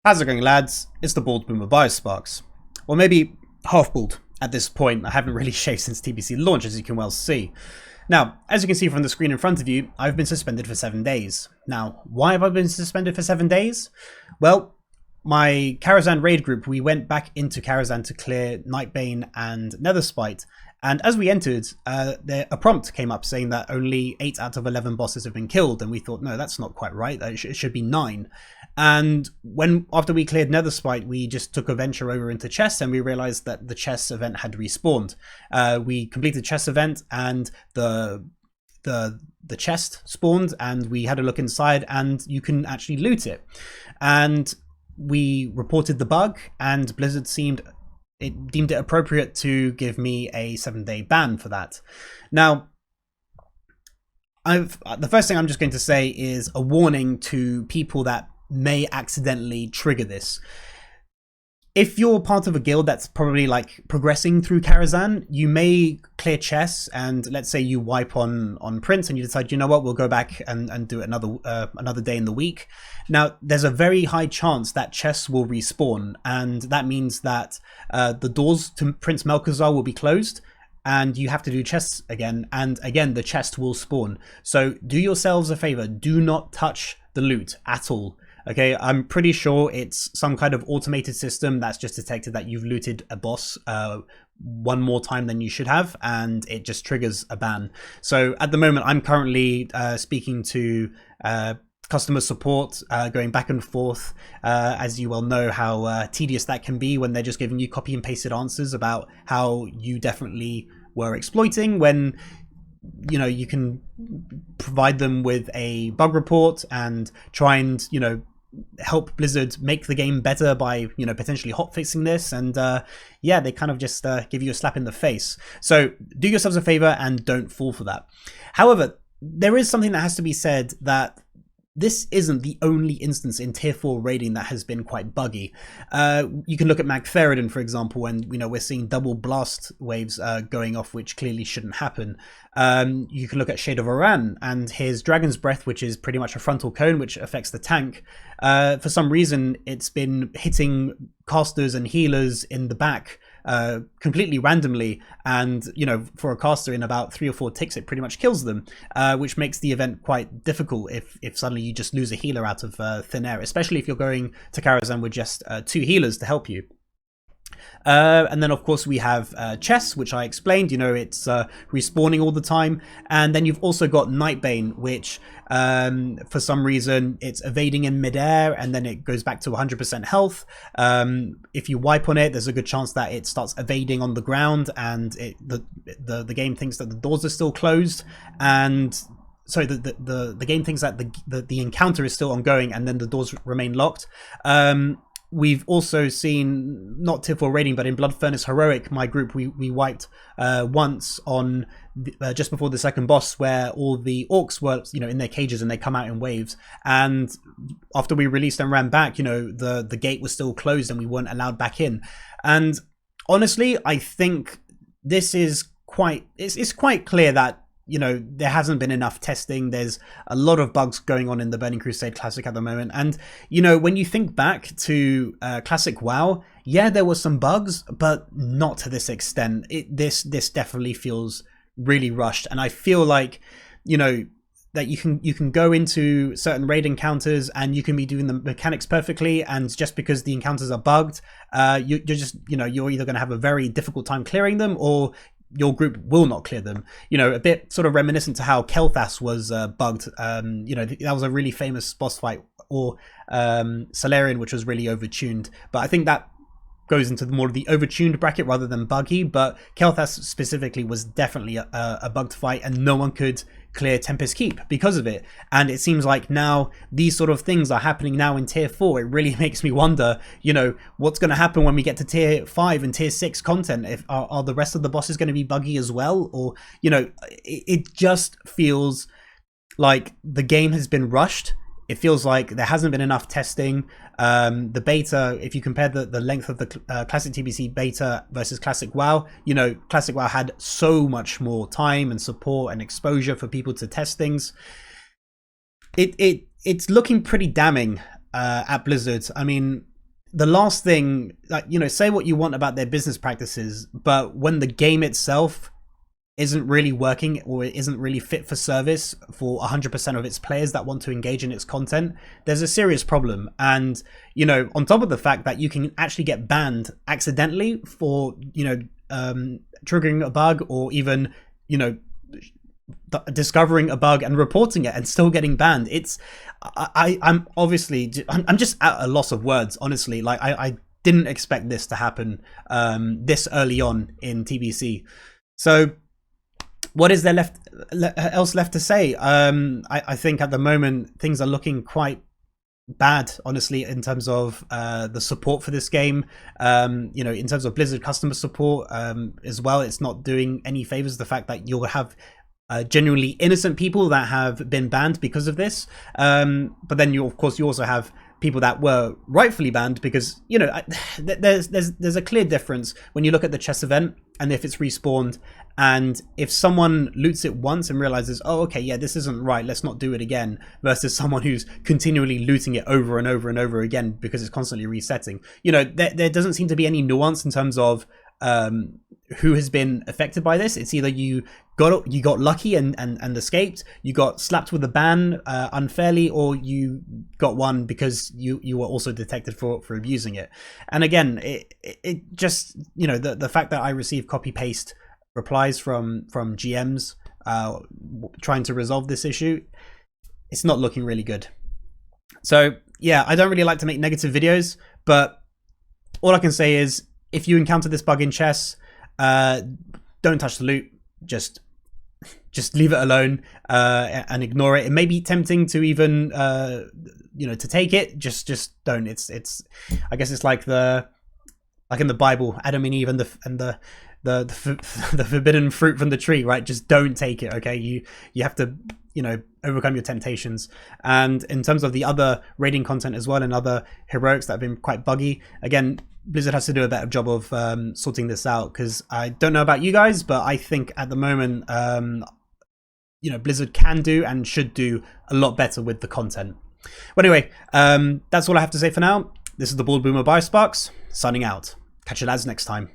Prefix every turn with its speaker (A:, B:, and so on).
A: How's it going, lads? It's the bald boomer Biosparks. Or maybe half bald at this point. I haven't really shaved since TBC launch, as you can well see. Now, as you can see from the screen in front of you, I've been suspended for 7 days. Now, why have I been suspended for 7 days? Well, my Karazhan raid group, we went back into Karazhan to clear Nightbane and Netherspite. And as we entered, a prompt came up saying that only 8 out of 11 bosses have been killed. And we thought, no, that's not quite right. It should be 9. And after we cleared Netherspite, we just took a venture over into chess, and we realized that the chess event had respawned. We completed the chess event, and the chest spawned, and we had a look inside, and you can actually loot it. And we reported the bug, and Blizzard deemed it appropriate to give me a 7-day ban for that. Now, the first thing I'm just going to say is a warning to people that may accidentally trigger this. If you're part of a guild that's probably like progressing through Karazhan, you may clear chess, and let's say you wipe on Prince and you decide, you know what, we'll go back and do it another day in the week. Now, there's a very high chance that chess will respawn, and that means that the doors to Prince Melchizar will be closed, and you have to do chess again, and again the chest will spawn. So do yourselves a favor, do not touch the loot at all. Okay, I'm pretty sure it's some kind of automated system that's just detected that you've looted a boss one more time than you should have, and it just triggers a ban. So at the moment, I'm currently speaking to customer support, going back and forth, as you well know how tedious that can be when they're just giving you copy and pasted answers about how you definitely were exploiting, when you can provide them with a bug report and try and help Blizzard make the game better by potentially hotfixing this, and yeah, they kind of just give you a slap in the face. So do yourselves a favor and don't fall for that. However, there is something that has to be said, that this isn't the only instance in tier 4 raiding that has been quite buggy. You can look at Magtheridon, for example, and we're seeing double blast waves going off, which clearly shouldn't happen. You can look at Shade of Oran and his Dragon's Breath, which is pretty much a frontal cone, which affects the tank. For some reason, it's been hitting casters and healers in the back completely randomly, and for a caster, in about 3 or 4 ticks it pretty much kills them, which makes the event quite difficult if suddenly you just lose a healer out of thin air, especially if you're going to Karazhan with just 2 healers to help you. And then of course we have chess, which I explained, it's respawning all the time. And then you've also got Nightbane, which for some reason it's evading in midair, and then it goes back to 100% health. If you wipe on it, there's a good chance that it starts evading on the ground, and the game thinks that the doors are still closed, and so the game thinks that the encounter is still ongoing, and then the doors remain locked. We've also seen, not tier 4 raiding, but in Blood Furnace Heroic, my group, we wiped once on just before the second boss, where all the orcs were in their cages and they come out in waves, and after we released and ran back, the gate was still closed and we weren't allowed back in. And honestly, I think this is it's quite clear that there hasn't been enough testing. There's a lot of bugs going on in the Burning Crusade Classic at the moment. And, when you think back to Classic WoW, yeah, there were some bugs, but not to this extent. This definitely feels really rushed. And I feel like, that you can go into certain raid encounters and you can be doing the mechanics perfectly, and just because the encounters are bugged, you're just, you're either going to have a very difficult time clearing them, or your group will not clear them. A bit sort of reminiscent to how Kel'Thas was bugged. That was a really famous boss fight, or Solarian, which was really overtuned. But I think that goes into more of the overtuned bracket rather than buggy. But Kel'Thas specifically was definitely a bugged fight, and no one could clear Tempest Keep because of it. And it seems like now these sort of things are happening now in tier 4. It really makes me wonder, what's going to happen when we get to tier 5 and tier 6 content. If are the rest of the bosses going to be buggy as well? Or it just feels like the game has been rushed. It feels like there hasn't been enough testing. The beta, if you compare the length of the Classic TBC beta versus Classic WoW, Classic WoW had so much more time and support and exposure for people to test things. It's looking pretty damning at Blizzard. I mean, the last thing, like, you know, say what you want about their business practices, but when the game itself isn't really working or it isn't really fit for service for 100% of its players that want to engage in its content, there's a serious problem. And, you know, on top of the fact that you can actually get banned accidentally for, you know, triggering a bug, or even, you know, discovering a bug and reporting it and still getting banned. I'm obviously, I'm just at a loss of words, honestly. Like, I didn't expect this to happen this early on in TBC. So what is there else left to say? I think at the moment things are looking quite bad, honestly, in terms of the support for this game. You know, in terms of Blizzard customer support as well, it's not doing any favors. The fact that you'll have genuinely innocent people that have been banned because of this, but then you, of course, you also have people that were rightfully banned because, you know, there's a clear difference when you look at the chess event and if it's respawned, and if someone loots it once and realizes, oh, okay, yeah, this isn't right, let's not do it again, versus someone who's continually looting it over and over and over again because it's constantly resetting. You know, there doesn't seem to be any nuance in terms of who has been affected by this. It's either you got lucky and escaped, you got slapped with a ban unfairly, or you got one because you were also detected for abusing it. And again, it just, you know, the fact that I receive copy paste replies from GMs trying to resolve this issue, it's not looking really good. So yeah, I don't really like to make negative videos, but all I can say is, if you encounter this bug in chess, don't touch the loot. Just leave it alone and ignore it. It may be tempting to even you know, to take it. Just don't. It's I guess it's like in the Bible, Adam and Eve and the forbidden fruit from the tree, right? Just don't take it. Okay, you have to, you know, overcome your temptations. And in terms of the other raiding content as well, and other heroics that have been quite buggy, again, Blizzard has to do a better job of sorting this out, because I don't know about you guys, but I think at the moment, you know, Blizzard can do and should do a lot better with the content. Well, anyway, that's all I have to say for now. This is the Bald Boomer Biosparks, signing out. Catch you lads next time.